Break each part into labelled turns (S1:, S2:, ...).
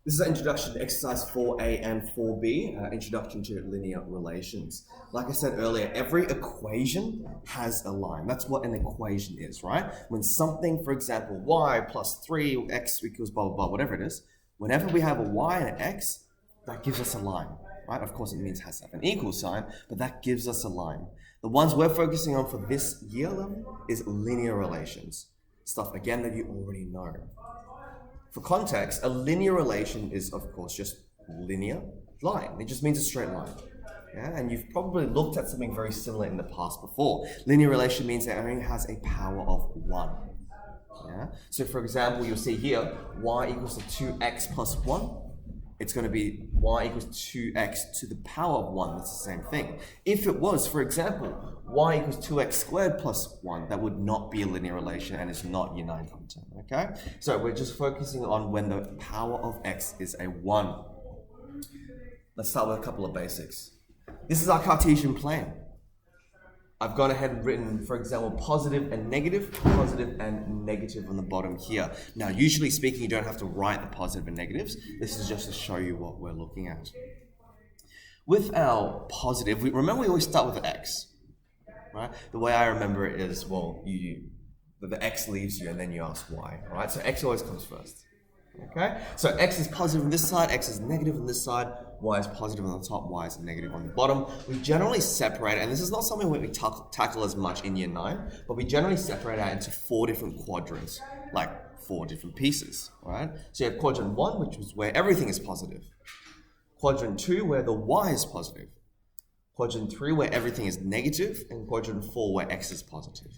S1: This is an introduction to exercise 4A and 4B, introduction to linear relations. Like I said earlier, every equation has a line. That's what an equation is, right? When something, for example, y plus 3, x equals blah, blah, blah, whatever it is, whenever we have a y and an x, that gives us a line, right? Of course, it means it has to have an equal sign, but that gives us a line. The ones we're focusing on for this year level is linear relations. Stuff, again, that you already know. For context, a linear relation is, of course, just linear line. It just means a straight line. Yeah? And you've probably looked at something very similar in the past before. Linear relation means it only has a power of 1. Yeah? So for example, you'll see here, y equals to 2x plus 1. It's going to be y equals 2x to the power of 1. That's the same thing. If it was, for example, y equals 2x squared plus 1, that would not be a linear relation and it's not year 9 content, okay? So we're just focusing on when the power of x is a 1. Let's start with a couple of basics. This is our Cartesian plane. I've gone ahead and written, for example, positive and negative on the bottom here. Now, usually speaking, you don't have to write the positive and negatives. This is just to show you what we're looking at. With our positive, remember we always start with the x, right? The way I remember it is, well, the x leaves you and then you ask why, right? So x always comes first, okay? So x is positive on this side, x is negative on this side, y is positive on the top, y is negative on the bottom. We generally separate, and this is not something we tackle as much in year 9, but we generally separate out into 4 different quadrants, like 4 different pieces, right? So you have quadrant 1, which is where everything is positive. Quadrant 2, where the y is positive. Quadrant 3, where everything is negative, and quadrant 4, where x is positive.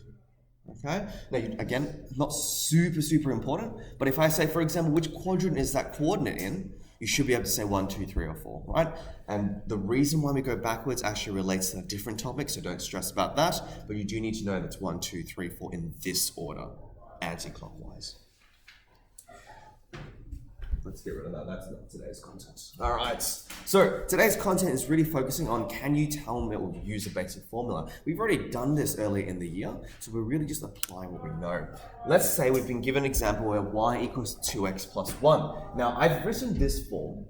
S1: Okay? Now, again, not super important, but if I say, for example, which quadrant is that coordinate in, you should be able to say 1, 2, 3, or 4, right? And the reason why we go backwards actually relates to a different topic, so don't stress about that, but you do need to know that's 1, 2, 3, 4 in this order, anti-clockwise. Let's get rid of that. That's not today's content. All right. So today's content is really focusing on, can you tell me or use a basic formula? We've already done this earlier in the year, so we're really just applying what we know. Let's say we've been given an example where y equals 2x plus 1. Now, I've written this form,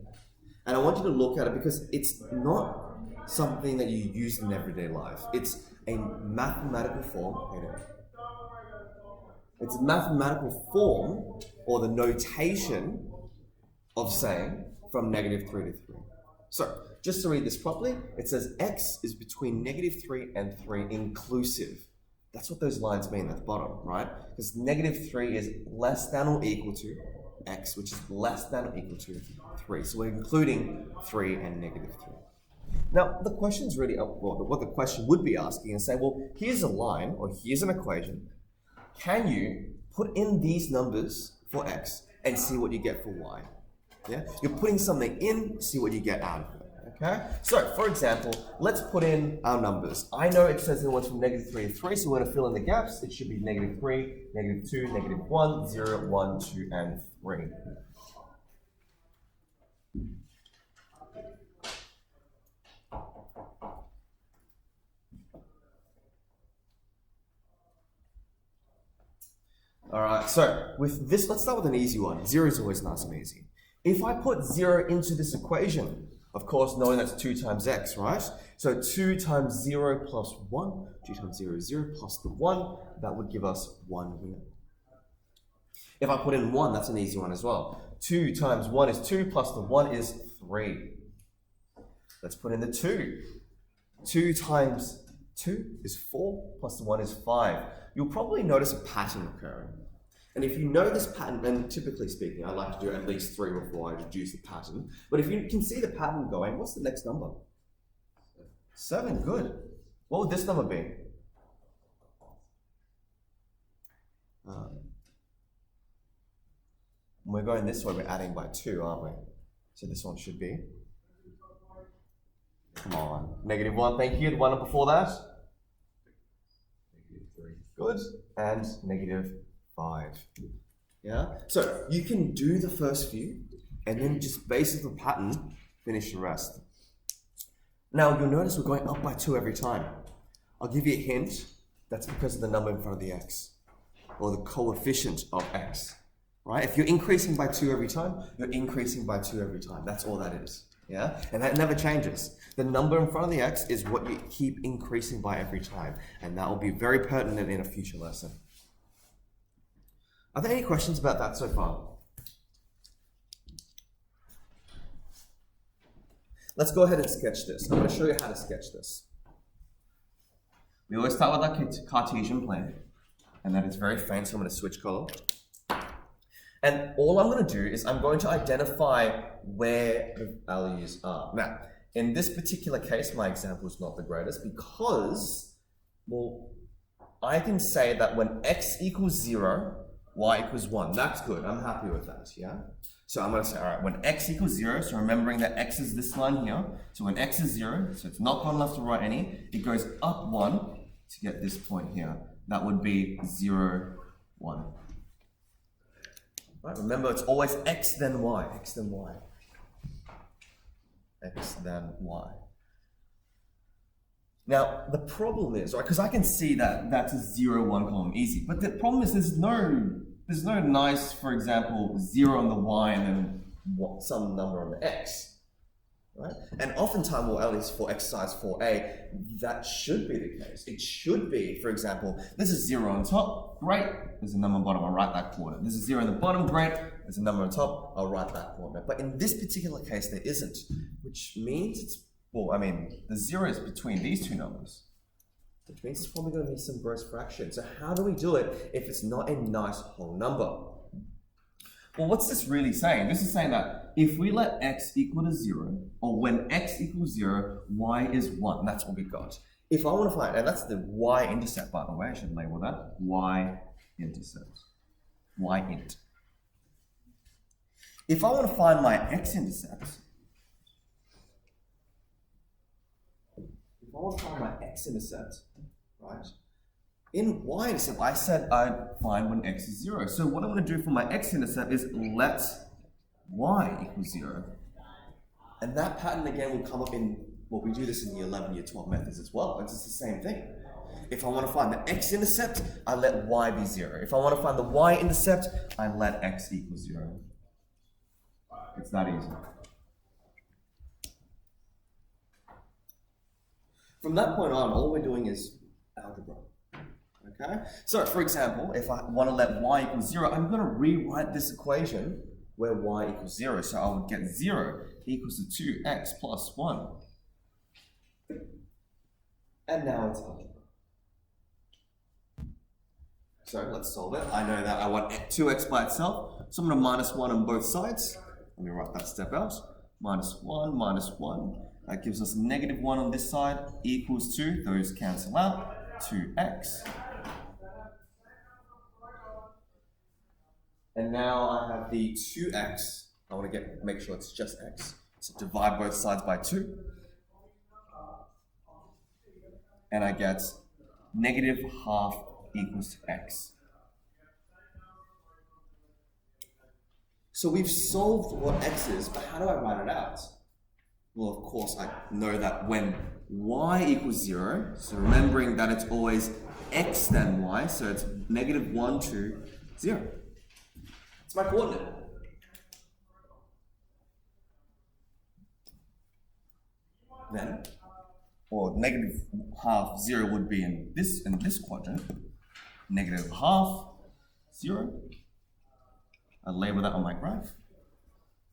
S1: and I want you to look at it because it's not something that you use in everyday life. It's a mathematical form. It's a mathematical form, or the notation of saying from -3 to 3. So, just to read this properly, it says x is between -3 and 3 inclusive. That's what those lines mean at the bottom, right? Because -3 is less than or equal to x, which is less than or equal to 3. So we're including 3 and -3. Now, the question's really, well, what the question would be asking is say, well, here's a line, or here's an equation. Can you put in these numbers for x and see what you get for y? Yeah? You're putting something in, see what you get out of it, okay? So, for example, let's put in our numbers. I know it says it wants from -3 to 3, so we're going to fill in the gaps. It should be -3, -2, -1, 0, 1, 2, and 3. All right, so with this, let's start with an easy one. 0 is always nice and easy. If I put 0 into this equation, of course, knowing that's 2 times x, right? So 2 times 0 plus 1, 2 times 0 is 0 plus the 1, that would give us 1 here. If I put in 1, that's an easy one as well. 2 times 1 is 2 plus the 1 is 3. Let's put in the 2. 2 times 2 is 4 plus the 1 is 5. You'll probably notice a pattern occurring. And if you know this pattern, and typically speaking, I like to do at least 3 before I introduce the pattern, but if you can see the pattern going, what's the next number? 7, good. What would this number be? When we're going this way, we're adding by 2, aren't we? So this one should be, come on, -1, thank you. The one before that? -3. Good. And -5. Yeah? So you can do the first few and then just based on the pattern, finish the rest. Now you'll notice we're going up by 2 every time. I'll give you a hint. That's because of the number in front of the x, or the coefficient of x. right? If you're increasing by 2 every time, you're increasing by 2 every time. That's all that is, yeah? And that never changes. The number in front of the x is what you keep increasing by every time, and that will be very pertinent in a future lesson. Are there any questions about that so far? Let's go ahead and sketch this. I'm going to show you how to sketch this. We always start with our Cartesian plane, and that is very faint, so I'm going to switch color. And all I'm going to do is I'm going to identify where the values are. Now, in this particular case, my example is not the greatest because, well, I can say that when x equals 0, y equals 1. That's good. I'm happy with that, yeah? So I'm going to say, all right, when x equals 0, so remembering that x is this line here. So when x is 0, so it's not gone left or right any, it goes up 1 to get this point here. That would be 0, 1. Right, remember, it's always x then y, x then y. X then y. Now, the problem is, right, because I can see that that's a 0, 1 column easy, but the problem is there's no nice, for example, 0 on the y and then some number on the x, right? And oftentimes, well, at least for exercise 4a, that should be the case. It should be, for example, there's a 0 on top, great, there's a number on bottom, I'll write that coordinate. There's a 0 on the bottom, great, there's a number on top, I'll write that coordinate. But in this particular case, there isn't, which means it's, well, I mean, the 0 is between these two numbers, which means it's probably going to be some gross fraction. So how do we do it if it's not a nice whole number? Well, what's this really saying? This is saying that if we let x equal to 0, or when x equals 0, y is 1. That's what we got. If I want to find, and that's the y-intercept, by the way, I should label that, y-intercept, y-int. If I want to find my x-intercept, if I want to find my x-intercept, right? In y-intercept, I said I'd find when x is 0. So what I'm going to do for my x-intercept is let y equal 0. And that pattern again will come up in, well, we do this in year 11, year 12 methods as well. It's just the same thing. If I want to find the x-intercept, I let y be 0. If I want to find the y-intercept, I let x equal 0. It's that easy. From that point on, all we're doing is algebra. Okay? So, for example, if I want to let y equal 0, I'm going to rewrite this equation where y equals 0. So I would get 0 equals to 2x plus 1. And now it's algebra. So let's solve it. I know that I want 2x by itself, so I'm going to minus 1 on both sides. Let me write that step out. Minus 1. That gives us negative 1 on this side equals 2. Those cancel out. 2x. And now I have the 2x. I want to make sure it's just x. So divide both sides by 2. And I get negative half equals to x. So we've solved what x is, but how do I write it out? Well, of course, I know that when y equals 0, so remembering that it's always x then y, so it's negative 1 to 0. It's my coordinate. Then, or negative half 0 would be in this quadrant. Negative half 0. I label that on my graph.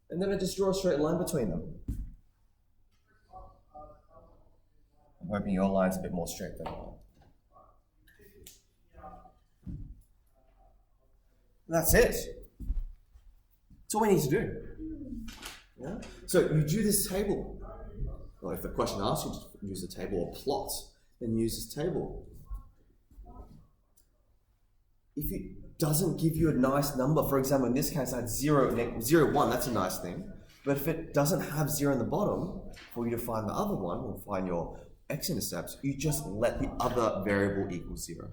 S1: And then I just draw a straight line between them. I'm hoping your line's a bit more straight than mine. That's it. That's all we need to do. Yeah? So you do this table. Well, if the question asks you to use a table or plot, then use this table. If it doesn't give you a nice number, for example, in this case I had 0, 1, that's a nice thing. But if it doesn't have 0 in the bottom, for you to find the other one, or find your x-intercept, you just let the other variable equal 0.